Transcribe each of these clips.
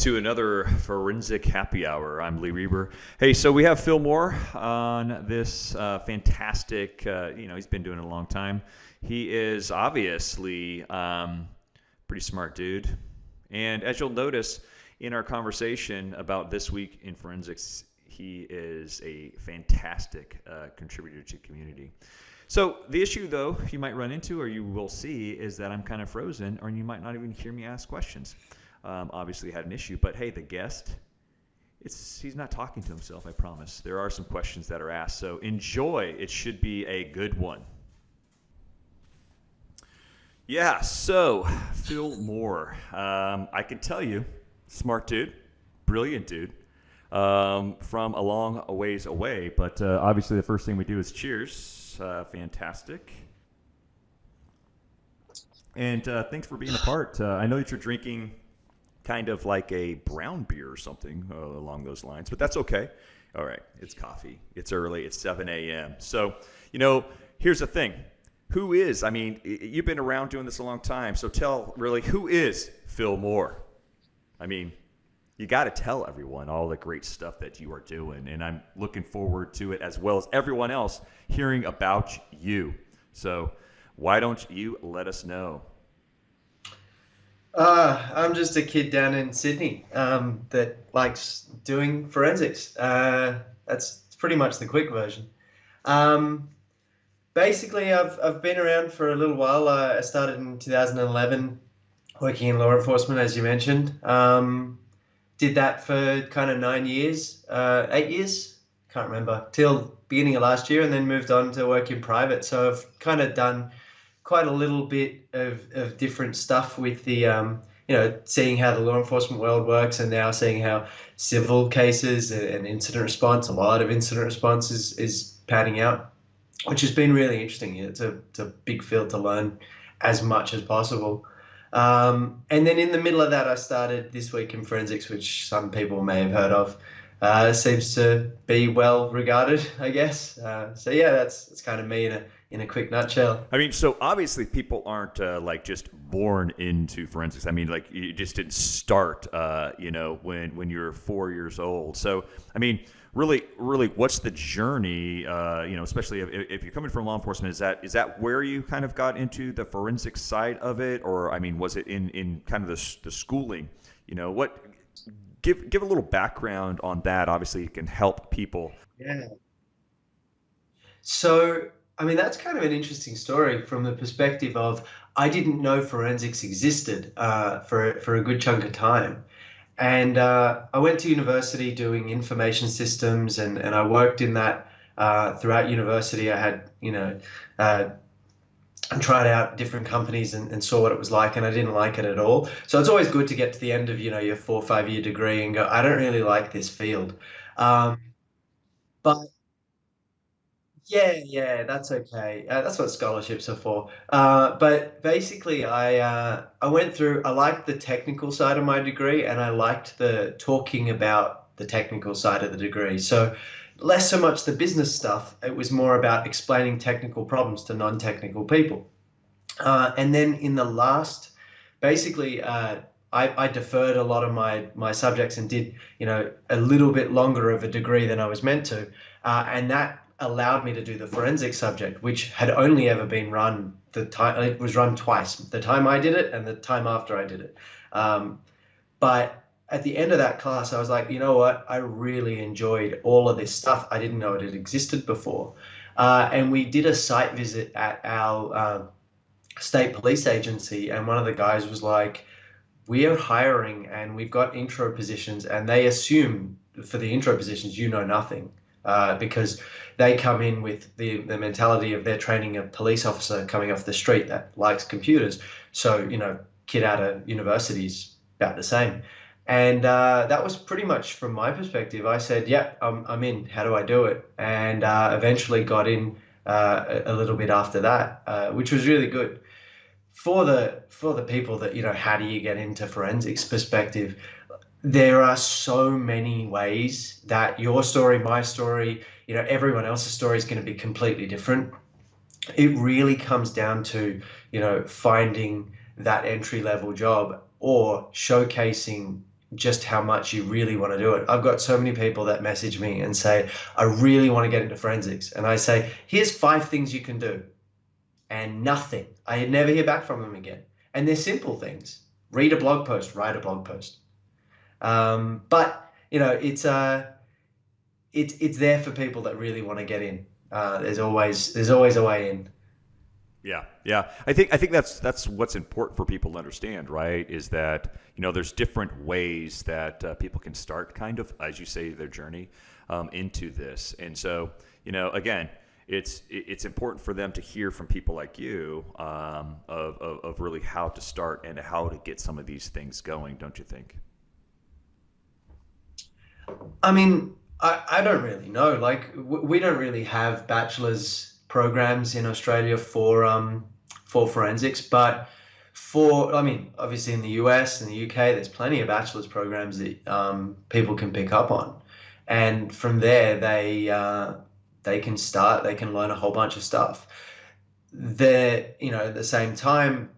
to another Forensic Happy Hour. I'm Lee Reber. Hey, so we have Phil Moore on this fantastic, he's been doing it a long time. He is obviously pretty smart dude. And as you'll notice in our conversation about this week in forensics, he is a fantastic contributor to the community. So the issue, though, you might run into or you will see is that I'm kind of frozen, or you might not even hear me ask questions. Obviously had an issue, but hey, the guest, he's not talking to himself, I promise. There are some questions that are asked, so enjoy. It should be a good one. Yeah, so Phil Moore, I can tell you, smart dude, brilliant dude, from a long ways away, but obviously the first thing we do is cheers. Fantastic. And thanks for being a part. I know that you're drinking kind of like a brown beer or something along those lines, but that's okay. All right, it's coffee. It's early. It's 7 a.m. So, here's the thing. You've been around doing this a long time, so tell really, who is Phil Moore? I mean, you got to tell everyone all the great stuff that you are doing, and I'm looking forward to it as well as everyone else hearing about you. So why don't you let us know? I'm just a kid down in Sydney that likes doing forensics. That's pretty much the quick version. Um, Basically, I've been around for a little while. I started in 2011 working in law enforcement, as you mentioned. Did that for kind of 9 years, 8 years, can't remember, till beginning of last year, and then moved on to work in private. So I've kind of done quite a little bit of different stuff with the seeing how the law enforcement world works, and now seeing how civil cases and incident response, a lot of incident response is panning out, which has been really interesting. It's a big field to learn as much as possible. And then in the middle of that, I started This Week in Forensics, which some people may have heard of. Seems to be well regarded, I guess. So yeah, that's kind of me in a quick nutshell. I mean, so obviously people aren't like just born into forensics. I mean, like you just didn't start, when you're 4 years old. So, I mean, really, what's the journey? Especially if you're coming from law enforcement, is that where you kind of got into the forensic side of it, or I mean, was it in kind of the schooling? What? Give a little background on that. Obviously, it can help people. Yeah. So, I mean, that's kind of an interesting story from the perspective of I didn't know forensics existed for a good chunk of time. And I went to university doing information systems, and I worked in that throughout university. I had, uh, and tried out different companies and saw what it was like, and I didn't like it at all. So it's always good to get to the end of, your 4 or 5 year degree and go, I don't really like this field. Um, but yeah, yeah, that's okay. That's what scholarships are for. But basically, I went through. I liked the technical side of my degree, and I liked the talking about the technical side of the degree. So less so much the business stuff. It was more about explaining technical problems to non-technical people. And then in the last, basically, I deferred a lot of my subjects and did, a little bit longer of a degree than I was meant to, and that allowed me to do the forensic subject, which had only ever been run the time it was run twice, the time I did it and the time after I did it. Um, but at the end of that class, I was like, you know what? I really enjoyed all of this stuff. I didn't know it had existed before. And we did a site visit at our state police agency, and one of the guys was like, we are hiring and we've got intro positions, and they assume for the intro positions you know nothing, because they come in with the mentality of they're training a police officer coming off the street that likes computers. So, kid out of university's about the same. And that was pretty much from my perspective. I said, yeah, I'm in. How do I do it? And eventually got in a little bit after that, which was really good for the people that, how do you get into forensics perspective. There are so many ways that your story, my story, everyone else's story is going to be completely different. It really comes down to, finding that entry level job or showcasing just how much you really want to do it. I've got so many people that message me and say, I really want to get into forensics. And I say, here's 5 things you can do, and nothing. I never hear back from them again. And they're simple things. Read a blog post, write a blog post. But it's there for people that really want to get in. There's always a way in. Yeah, yeah. I think that's what's important for people to understand, right? Is that there's different ways that people can start, kind of as you say, their journey into this, and so again, it's important for them to hear from people like you of really how to start and how to get some of these things going, don't you think? I mean, I don't really know. Like, we don't really have bachelor's programs in Australia for forensics, but I mean, obviously in the US and the UK, there's plenty of bachelor's programs that people can pick up on, and from there they can start. They can learn a whole bunch of stuff. At the same time,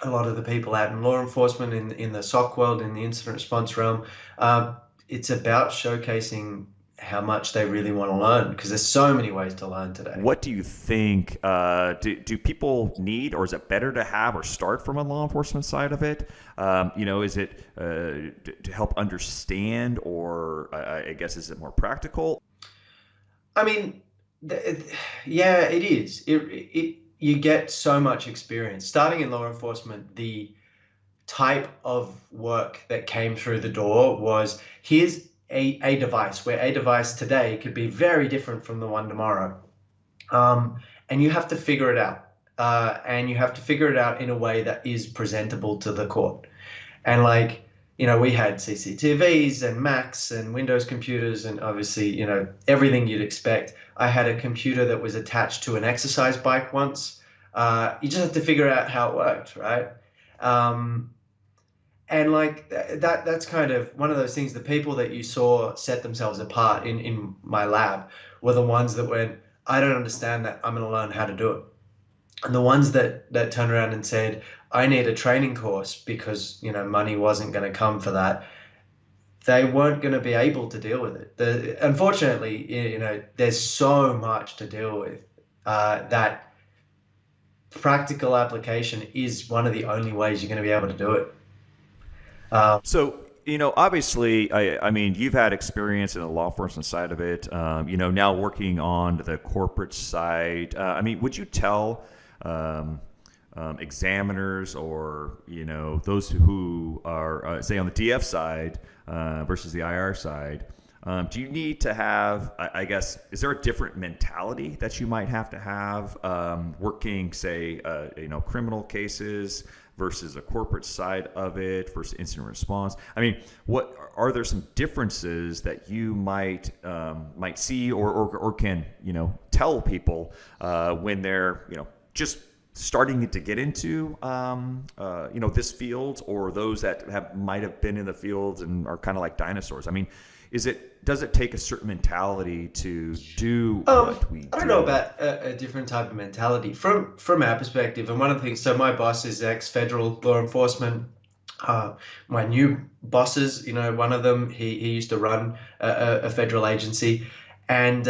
a lot of the people out in law enforcement, in the SOC world, in the incident response realm, uh, it's about showcasing how much they really want to learn, because there's so many ways to learn today. What do you think? Do people need, or is it better to have or start from a law enforcement side of it? Is it to help understand, or I guess is it more practical? I mean, yeah, it is. You get so much experience starting in law enforcement. The type of work that came through the door was, here's a device, where a device today could be very different from the one tomorrow. And you have to figure it out. And you have to figure it out in a way that is presentable to the court. And like, we had CCTVs and Macs and Windows computers, and obviously, everything you'd expect. I had a computer that was attached to an exercise bike once. You just have to figure out how it worked, right? Um, and like that's kind of one of those things. The people that you saw set themselves apart in my lab were the ones that went, I don't understand that. I'm going to learn how to do it. And the ones that turned around and said, I need a training course, because money wasn't going to come for that, they weren't going to be able to deal with it. Unfortunately, there's so much to deal with, that practical application is one of the only ways you're going to be able to do it. Um, So, obviously, I mean, you've had experience in the law enforcement side of it. Now working on the corporate side. I mean, would you tell um, examiners, or those who are say on the DF side versus the IR side? Do you need to have, I guess, is there a different mentality that you might have to have working, say, criminal cases versus a corporate side of it versus incident response? I mean, what are there some differences that you might see, or can tell people when they're just starting to get into this field, or those that might have been in the field and are kind of like dinosaurs? I mean, does it take a certain mentality to do what we I don't know do? about a different type of mentality from our perspective. And one of the things, so my boss is ex-federal law enforcement. Uh, my new bosses, one of them, he used to run a federal agency, and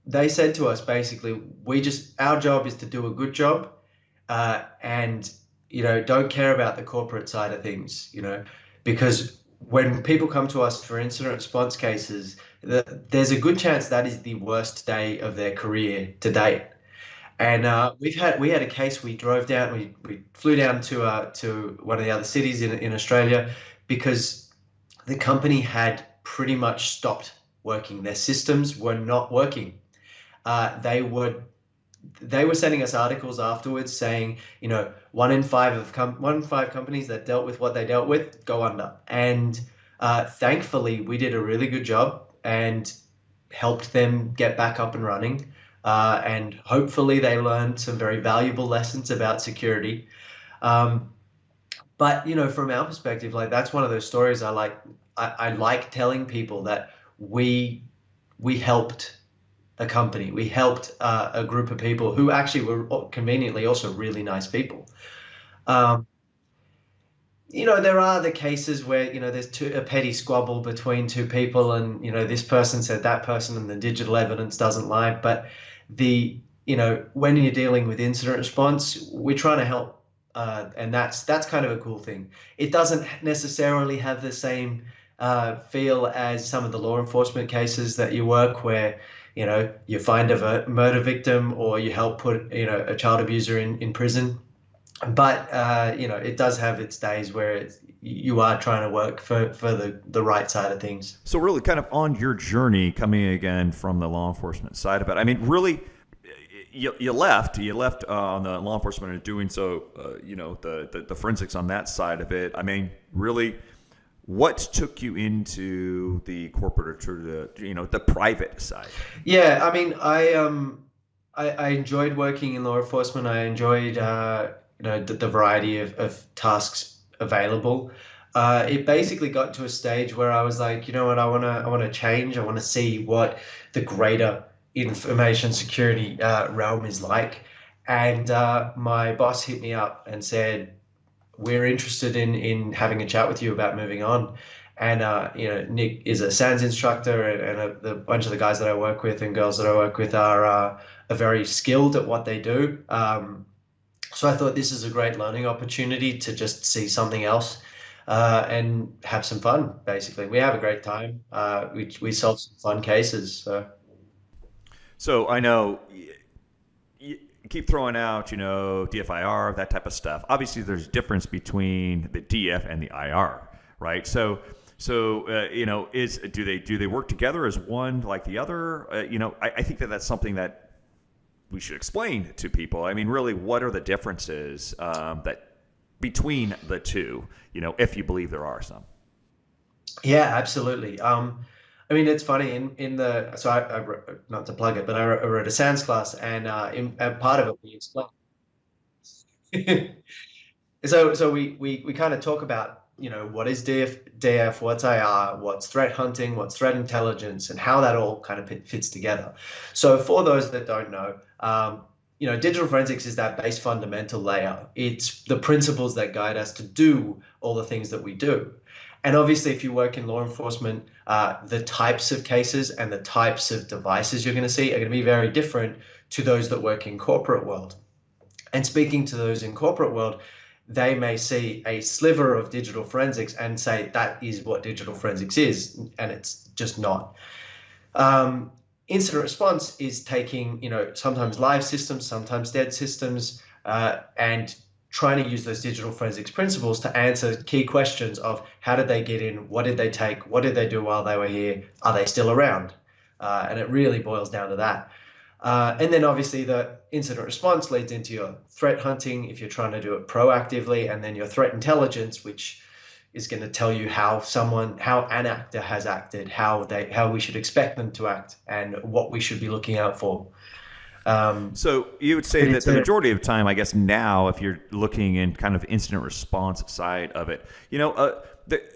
they said to us basically, our job is to do a good job, and don't care about the corporate side of things, because when people come to us for incident response cases, there's a good chance that is the worst day of their career to date. And we had a case. We drove down. We flew down to one of the other cities in Australia, because the company had pretty much stopped working. Their systems were not working. They were sending us articles afterwards saying, one in five companies that dealt with what they dealt with go under. And thankfully, we did a really good job and helped them get back up and running. And hopefully, they learned some very valuable lessons about security. Um, but from our perspective, like, that's one of those stories I like. I like telling people that we we helped a company. We helped a group of people who actually were conveniently also really nice people. Um, there are the cases where, there's a petty squabble between two people, and, this person said that person, and the digital evidence doesn't lie. But when you're dealing with incident response, we're trying to help, and that's kind of a cool thing. It doesn't necessarily have the same feel as some of the law enforcement cases that you work where, you find a murder victim, or you help put, a child abuser in prison. But it does have its days where you are trying to work for the right side of things. So really, kind of on your journey, coming again from the law enforcement side of it. I mean, really, you left on the law enforcement and doing so. The forensics on that side of it. I mean, really, what took you into the corporate or to the private side? Yeah, I mean, I enjoyed working in law enforcement. I enjoyed the variety of tasks available. It basically got to a stage where I was like, you know what, I want to change. I want to see what the greater information security realm is like. And my boss hit me up and said, we're interested in having a chat with you about moving on. And Nick is a SANS instructor, and the bunch of the guys that I work with and girls that I work with are very skilled at what they do. So I thought this is a great learning opportunity to just see something else, and have some fun. Basically, we have a great time. We solve some fun cases. So So I know you keep throwing out, DFIR, that type of stuff. Obviously, there's a difference between the DF and the IR, right? So is do they work together as one like the other? I think that's something that we should explain to people. I mean, really, what are the differences that between the two? If you believe there are some. yeah, absolutely. I mean, it's funny in the so not to plug it, but I wrote a SANS class, and part of it we explain. So we kind of talk about, what is DF, what's IR, what's threat hunting, what's threat intelligence, and how that all kind of fits together. So for those that don't know, digital forensics is that base fundamental layer. It's the principles that guide us to do all the things that we do. And obviously, if you work in law enforcement, the types of cases and the types of devices you're going to see are going to be very different to those that work in corporate world. And speaking to those in corporate world, they may see a sliver of digital forensics and say that is what digital forensics is, and it's just not. Incident response is taking, sometimes live systems, sometimes dead systems, and trying to use those digital forensics principles to answer key questions of how did they get in, what did they take, what did they do while they were here, are they still around? And it really boils down to that. And then obviously the incident response leads into your threat hunting if you're trying to do it proactively, and then your threat intelligence, which is going to tell you how an actor has acted, how we should expect them to act, and what we should be looking out for. So you would say But that it's the a majority of time, I guess now, if you're looking in kind of incident response side of it,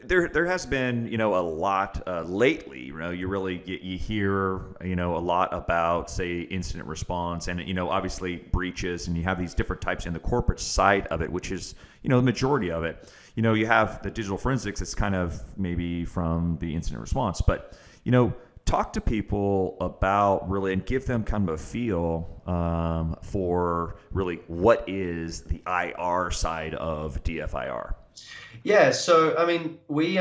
there has been a lot lately. You hear a lot about, say, incident response, and obviously breaches, and you have these different types in the corporate side of it, which is the majority of it. You have the digital forensics. It's kind of maybe from the incident response, but talk to people about really and give them kind of a feel for really what is the IR side of DFIR. Yeah, so I mean, we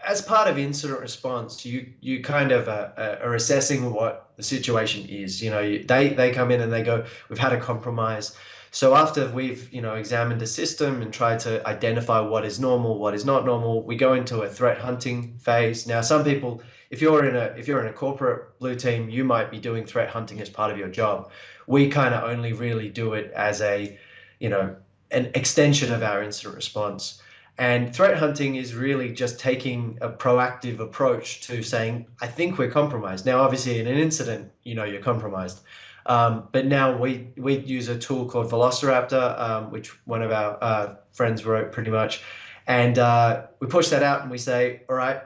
as part of incident response, you kind of are assessing what the situation is. They come in and they go, we've had a compromise. So after we've examined the system and tried to identify what is normal, what is not normal, we go into a threat hunting phase. Now, some people, if you're in a corporate blue team, you might be doing threat hunting as part of your job. We kind of only really do it as you know an extension of our incident response. And threat hunting is really just taking a proactive approach to saying, I think we're compromised. Now, obviously, in an incident, you're compromised. But now we use a tool called Velociraptor, which one of our friends wrote pretty much. And we push that out and we say, all right,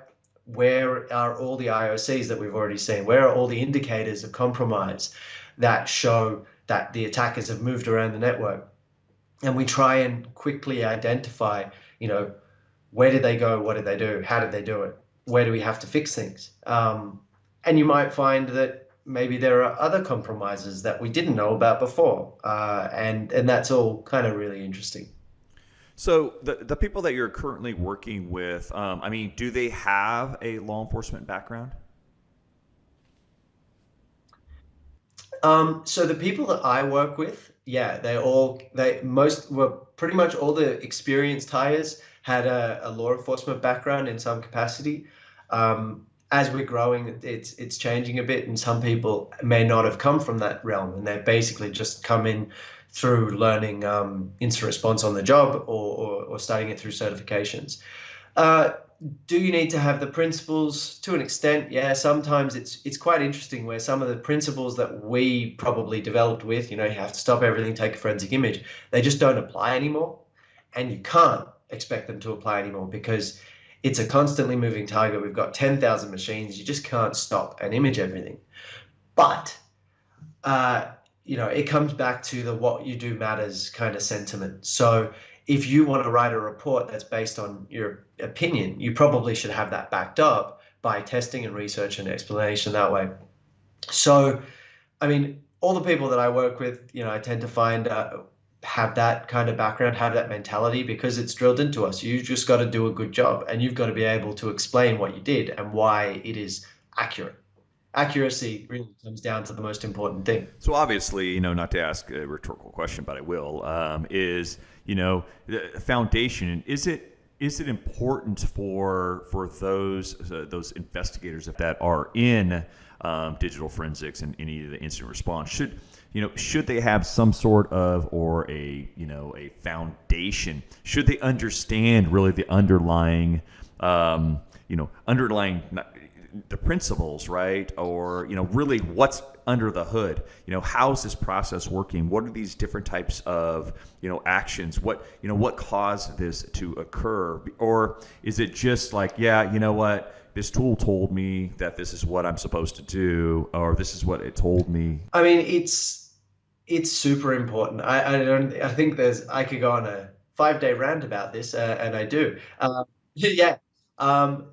where are all the IOCs that we've already seen? Where are all the indicators of compromise that show that the attackers have moved around the network? and we try and quickly identify, you know, where did they go, what did they do, how did they do it, where do we have to fix things. And you might find that maybe there are other compromises that we didn't know about before, and that's all kind of really interesting. So the people that you're currently working with, I mean, do they have a law enforcement background? So the people that I work with, yeah, they most were pretty much all the experienced hires had a law enforcement background in some capacity. As we're growing, it's changing a bit, and some people may not have come from that realm, and they basically just come in through learning instant response on the job, or studying it through certifications. Uh, do you need to have the principles to an extent? Yeah, sometimes it's quite interesting where some of the principles that we probably developed with, you have to stop everything, take a forensic image, they just don't apply anymore. And you can't expect them to apply anymore because it's a constantly moving target. We've got 10,000 machines. You just can't stop and image everything. But uh, it comes back to the what you do matters kind of sentiment. So if you want to write a report that's based on your opinion, you probably should have that backed up by testing and research and explanation that way. So, I mean, all the people that I work with, I tend to find have that kind of background, have that mentality because it's drilled into us. You just got to do a good job and you've got to be able to explain what you did and why it is accurate. Accuracy really comes down to the most important thing. So obviously, not to ask a rhetorical question, but I will. Is the foundation? Is it important for those investigators that are in digital forensics and any of the incident response? Should they have some sort of or a foundation? Should they understand really the underlying the principles, right? Or really what's under the hood? How's this process working? What are these different types of actions? What caused this to occur? Or is it just like, yeah, you know what? This tool told me that this is what I'm supposed to do, or this is what it told me. I mean, it's super important. I think I could go on a 5-day rant about this, and I do. Yeah.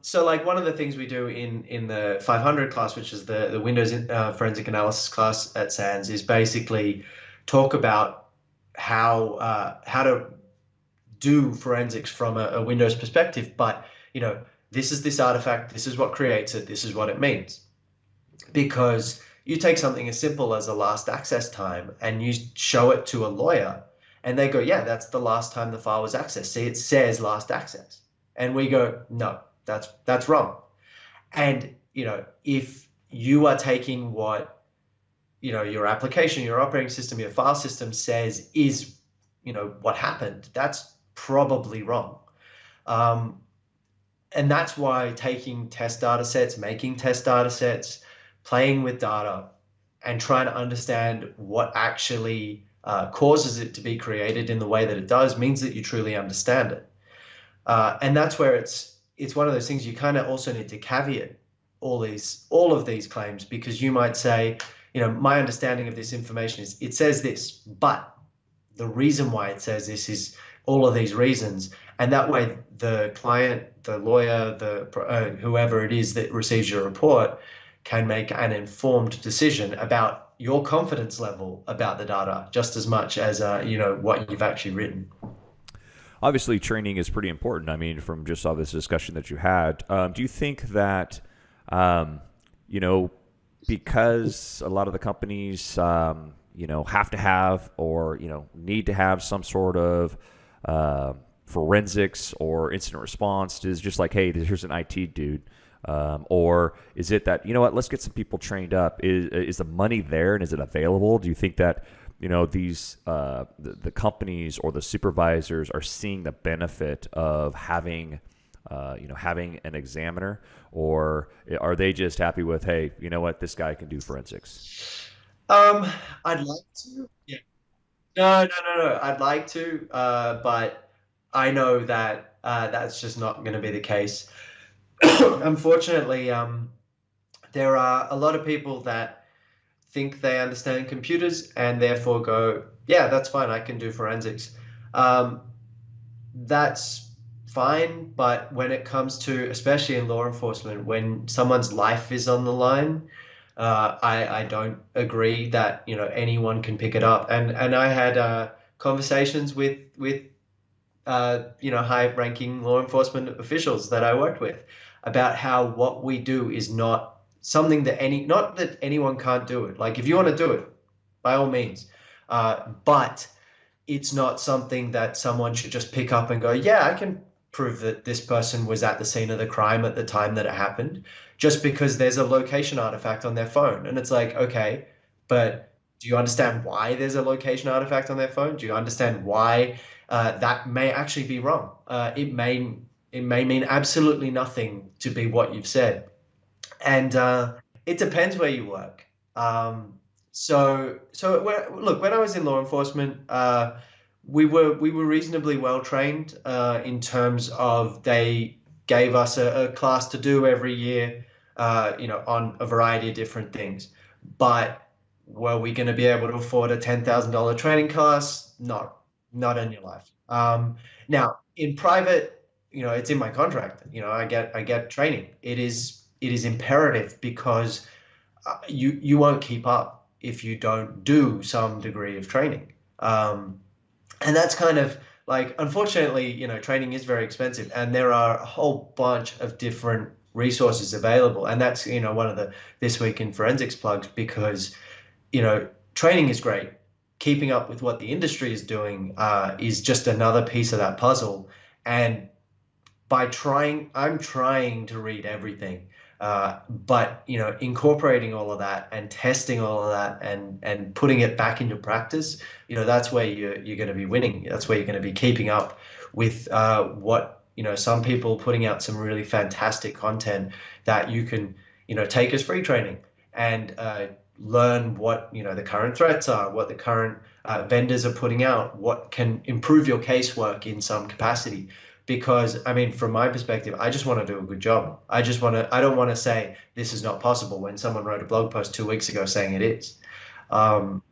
So like one of the things we do in the 500 class, which is the Windows forensic analysis class at SANS, is basically talk about how to do forensics from a Windows perspective. But this is this artifact, this is what creates it, this is what it means. Because you take something as simple as a last access time and you show it to a lawyer and they go, yeah, that's the last time the file was accessed. See, it says last access. And we go, no, that's wrong. And if you are taking what your application, your operating system, your file system says is what happened, that's probably wrong. Um, and that's why taking test data sets, making test data sets, playing with data, and trying to understand what actually causes it to be created in the way that it does means that you truly understand it. And that's where it's one of those things you kind of also need to caveat all of these claims, because you might say, my understanding of this information is it says this, but the reason why it says this is all of these reasons. And that way the client, the lawyer, the whoever it is that receives your report can make an informed decision about your confidence level about the data just as much as what you've actually written. Obviously, training is pretty important. I mean, from just all this discussion that you had, do you think that, um, you know, because a lot of the companies, have to have or need to have some sort of forensics or incident response is just like, hey, here's an IT dude. Or is it that, what, let's get some people trained up? Is the money there and is it available? Do you think that these the companies or the supervisors are seeing the benefit of having having an examiner, or are they just happy with, hey, you know what, this guy can do forensics? Um, I'd like to. Yeah. No, no, no, no. I'd like to, but I know that that's just not going to be the case. Unfortunately, there are a lot of people that think they understand computers and therefore go, yeah, that's fine, I can do forensics. Um, that's fine, but when it comes to, especially in law enforcement, when someone's life is on the line, I don't agree that anyone can pick it up. And I had conversations with high-ranking law enforcement officials that I worked with about how what we do is not something that not that anyone can't do it. Like if you want to do it, by all means, but it's not something that someone should just pick up and go, yeah, I can prove that this person was at the scene of the crime at the time that it happened, just because there's a location artifact on their phone. And it's like, okay, but do you understand why there's a location artifact on their phone? Do you understand why that may actually be wrong? It may mean absolutely nothing to be what you've said, and it depends where you work. Um, look, when I was in law enforcement, we were reasonably well trained in terms of they gave us a class to do every year, on a variety of different things. But were we going to be able to afford a $10,000 training class? No, not in your life. Now, in private, it's in my contract. I get training. It is imperative because you won't keep up if you don't do some degree of training. And that's kind of like, unfortunately, training is very expensive, and there are a whole bunch of different resources available. And that's, one of the This Week in Forensics plugs, because, training is great. Keeping up with what the industry is doing is just another piece of that puzzle. And I'm trying to read everything. But incorporating all of that and testing all of that and putting it back into practice, that's where you're going to be winning. That's where you're going to be keeping up with what some people putting out some really fantastic content that you can take as free training and learn what the current threats are, what the current vendors are putting out, what can improve your casework in some capacity. Because I mean, from my perspective, I just want to do a good job. I don't want to say this is not possible when someone wrote a blog post 2 weeks ago saying it is. Um,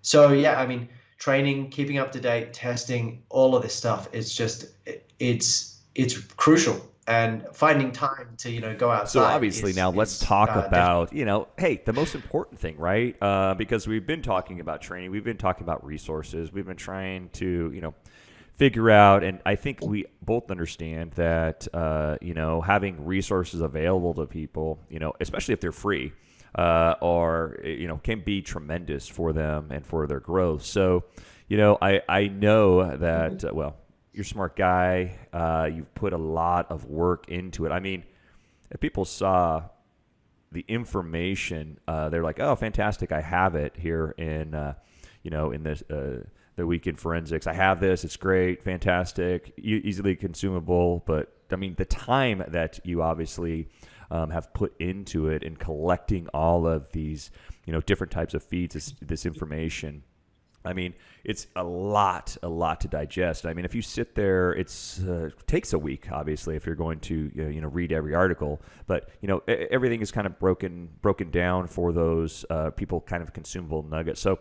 so yeah, I mean, training, keeping up to date, testing, all of this stuff, it's crucial. And finding time to go So outside obviously is now let's is talk difficult. about, hey, the most important thing, right? Because we've been talking about training, we've been talking about resources, we've been trying to, figure out, and I think we both understand that, having resources available to people, especially if they're free, or can be tremendous for them and for their growth. So, I know that well, you're a smart guy. You've put a lot of work into it. I mean, if people saw the information, they're like, "Oh, fantastic! I have it here in this the week in forensics. I have this. It's great, fantastic, easily consumable." But I mean, the time that you obviously have put into it in collecting all of these, different types of feeds, this information. I mean, it's a lot to digest. I mean, if you sit there, it's takes a week, obviously, if you're going to read every article. But everything is kind of broken down for those people, kind of consumable nuggets. So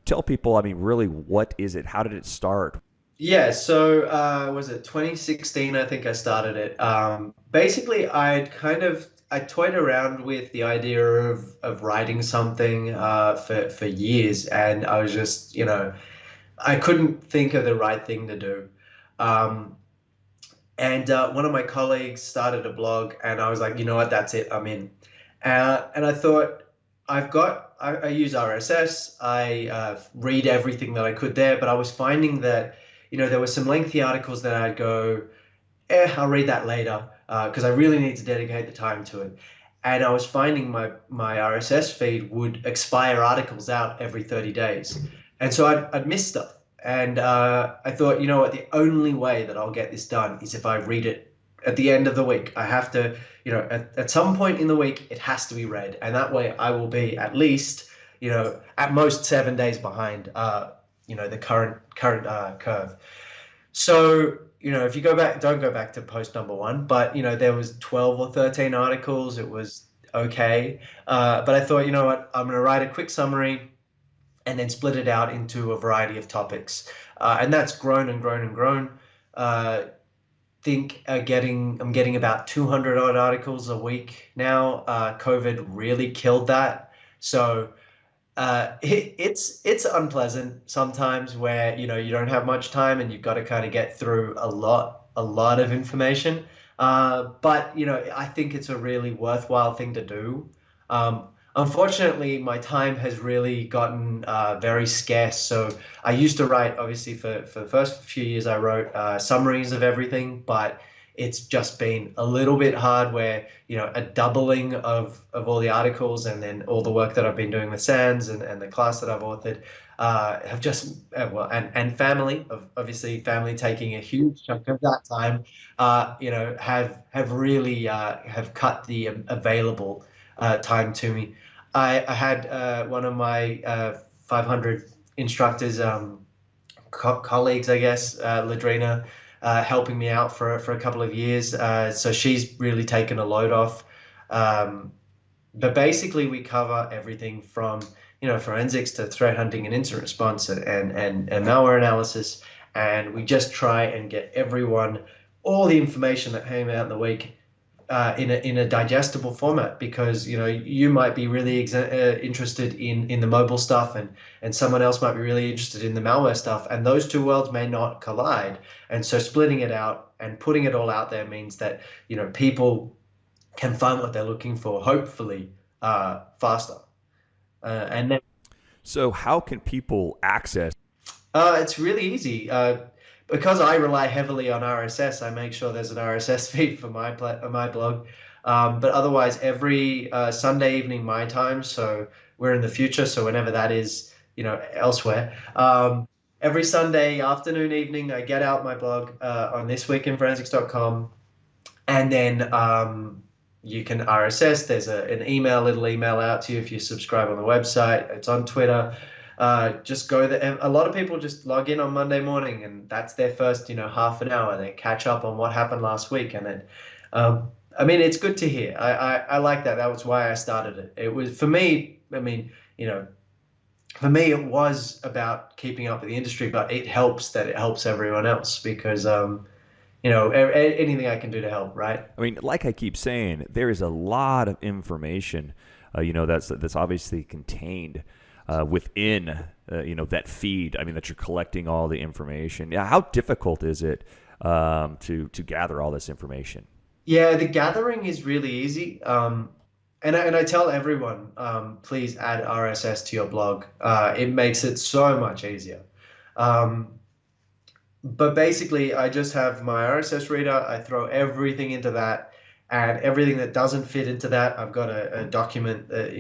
tell people. I mean, really, what is it? How did it start? Yeah, so was it 2016? I think I started it. Basically, I toyed around with the idea of writing something for years, and I was just I couldn't think of the right thing to do. Um, and one of my colleagues started a blog, and I was like, you know what, that's it, I'm in. And I thought, I use RSS, I read everything that I could there, but I was finding that, there were some lengthy articles that I'd go, I'll read that later, because I really need to dedicate the time to it. And I was finding my RSS feed would expire articles out every 30 days. And so I'd miss stuff. And I thought, you know what, the only way that I'll get this done is if I read it at the end of the week. I have to, at some point in the week, it has to be read. And that way I will be at least, at most 7 days behind, the current curve. So, if you don't go back to post number one, but, there was 12 or 13 articles. It was okay. But I thought, you know what, I'm going to write a quick summary and then split it out into a variety of topics. and that's grown and grown and grown. Uh, I'm getting about 200 odd articles a week now. COVID really killed that. So it's unpleasant sometimes where you don't have much time and you've got to kind of get through a lot of information. But I think it's a really worthwhile thing to do. Unfortunately, my time has really gotten very scarce. So I used to write, obviously, for the first few years, I wrote summaries of everything, but it's just been a little bit hard where a doubling of all the articles and then all the work that I've been doing with Sands and the class that I've authored have just well, and family, obviously family taking a huge chunk of that time, have really have cut the available time to me. I had one of my 500 instructors, colleagues, I guess, Ladrina, helping me out for a couple of years. So she's really taken a load off. Um, but basically, we cover everything from forensics to threat hunting and incident response and malware analysis, and we just try and get everyone all the information that came out in the week in a digestible format, because you might be really interested in the mobile stuff, and someone else might be really interested in the malware stuff, and those two worlds may not collide. And so splitting it out and putting it all out there means that people can find what they're looking for, hopefully faster. And then So how can people access? it's really easy. Because I rely heavily on RSS, I make sure there's an RSS feed for my blog. But otherwise, every Sunday evening my time, so we're in the future, so whenever that is, elsewhere. Every Sunday afternoon, evening, I get out my blog on thisweekinforensics.com, and then you can RSS. There's little email out to you if you subscribe on the website. It's on Twitter. Just go there. A lot of people just log in on Monday morning, and that's their first, half an hour. They catch up on what happened last week, and I mean, it's good to hear. I like that. That was why I started it. It was for me. I mean, for me, it was about keeping up with the industry, but it helps that it helps everyone else because, anything I can do to help, right? I mean, like I keep saying, there is a lot of information, that's obviously contained within, that feed. I mean, that you're collecting all the information. Yeah, how difficult is it to gather all this information? Yeah, the gathering is really easy. And I tell everyone, please add RSS to your blog. It makes it so much easier. Um, but basically, I just have my RSS reader. I throw everything into that, and everything that doesn't fit into that, I've got a document that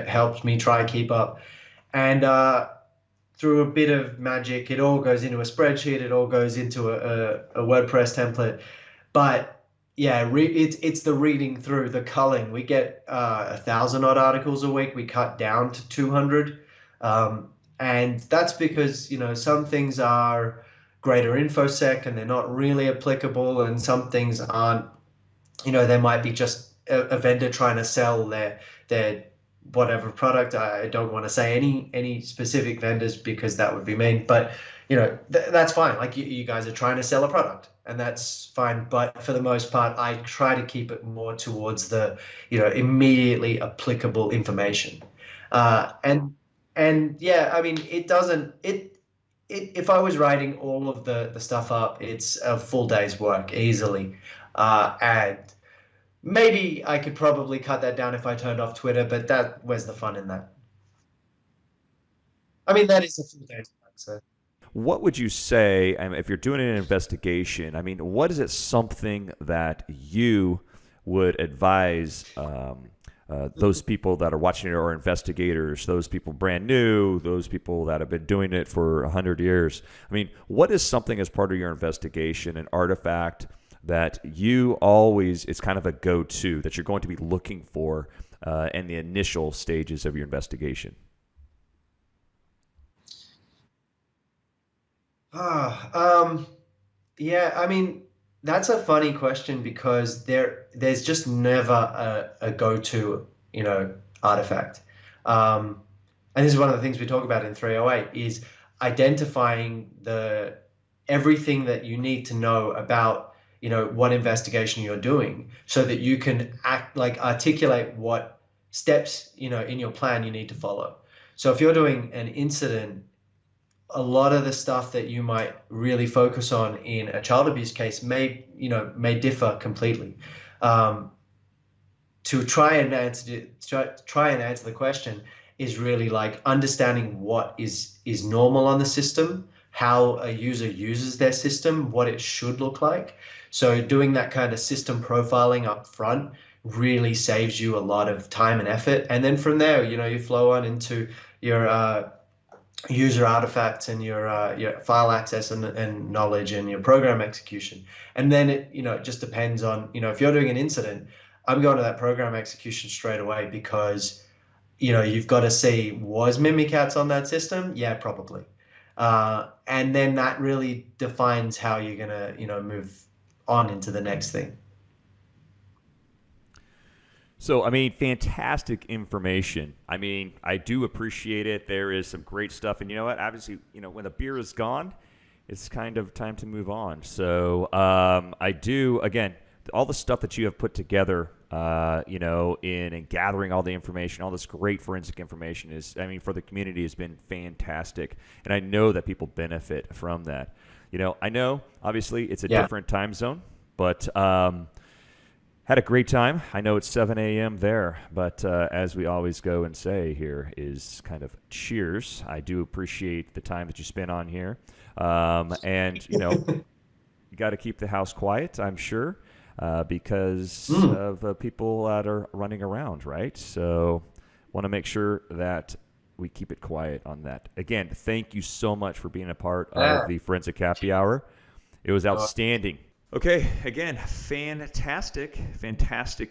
helps me try keep up. And through a bit of magic, it all goes into a spreadsheet. It all goes into a WordPress template. But yeah, it's the reading through, the culling. We get 1,000 odd articles a week. We cut down to 200, and that's because some things are greater infosec and they're not really applicable, and some things aren't. There might be just a vendor trying to sell their whatever product. I don't want to say any specific vendors because that would be mean, but that's fine. Like you guys are trying to sell a product, and that's fine. But for the most part, I try to keep it more towards the immediately applicable information. And yeah, I mean, it doesn't if I was writing all of the stuff up, it's a full day's work easily. And maybe I could probably cut that down if I turned off Twitter, but where's the fun in that? I mean, that is a full day's work. So What would you say, if you're doing an investigation? I mean, what is it something that you would advise those people that are watching it, or investigators, those people brand new, those people that have been doing it for 100 years? I mean, what is something as part of your investigation, an artifact that you always, it's kind of a go-to that you're going to be looking for in the initial stages of your investigation? Ah, yeah, I mean, that's a funny question because there's just never a go-to, artifact. Um, and this is one of the things we talk about in 308 is identifying the everything that you need to know about, what investigation you're doing, so that you can articulate what steps, in your plan you need to follow. So if you're doing an incident, a lot of the stuff that you might really focus on in a child abuse case may differ completely. Um, to try and answer the question is really like understanding what is normal on the system, how a user uses their system, what it should look like. So doing that kind of system profiling up front really saves you a lot of time and effort. And then from there, you flow on into your user artifacts and your file access and knowledge and your program execution. And then it just depends on, if you're doing an incident, I'm going to that program execution straight away, because you've got to see, was Mimikatz on that system? Yeah, probably. And then that really defines how you're gonna move on into the next thing. So, I mean, fantastic information. I mean, I do appreciate it. There is some great stuff. And you know what? Obviously, when the beer is gone, it's kind of time to move on. So, I do, again, all the stuff that you have put together, in and gathering all the information, all this great forensic information is, I mean, for the community has been fantastic. And I know that people benefit from that. I know, obviously, it's a Yeah. different time zone, but, had a great time. I know it's 7 a.m. there, but as we always go and say here is kind of cheers. I do appreciate the time that you spent on here. And, you got to keep the house quiet, I'm sure, because Mm. of people that are running around, right? So want to make sure that we keep it quiet on that. Again, thank you so much for being a part of Yeah. the Forensic Happy Hour. It was outstanding. Okay, again, fantastic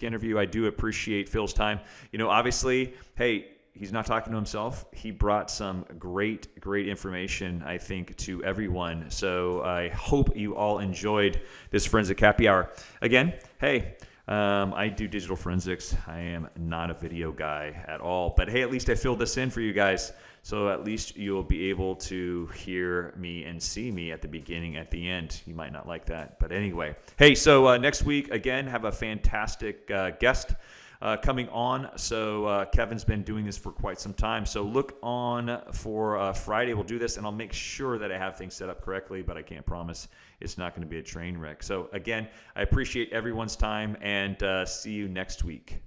interview. I do appreciate Phil's time. Obviously, hey, he's not talking to himself. He brought some great information, I think, to everyone. So I hope you all enjoyed this Forensic Happy Hour. Again, hey, I do digital forensics. I am not a video guy at all. But hey, at least I filled this in for you guys. So at least you'll be able to hear me and see me at the beginning, at the end. You might not like that. But anyway. Hey, so next week, again, have a fantastic guest coming on. So Kevin's been doing this for quite some time. So look on for Friday. We'll do this, and I'll make sure that I have things set up correctly, but I can't promise it's not going to be a train wreck. So again, I appreciate everyone's time, and see you next week.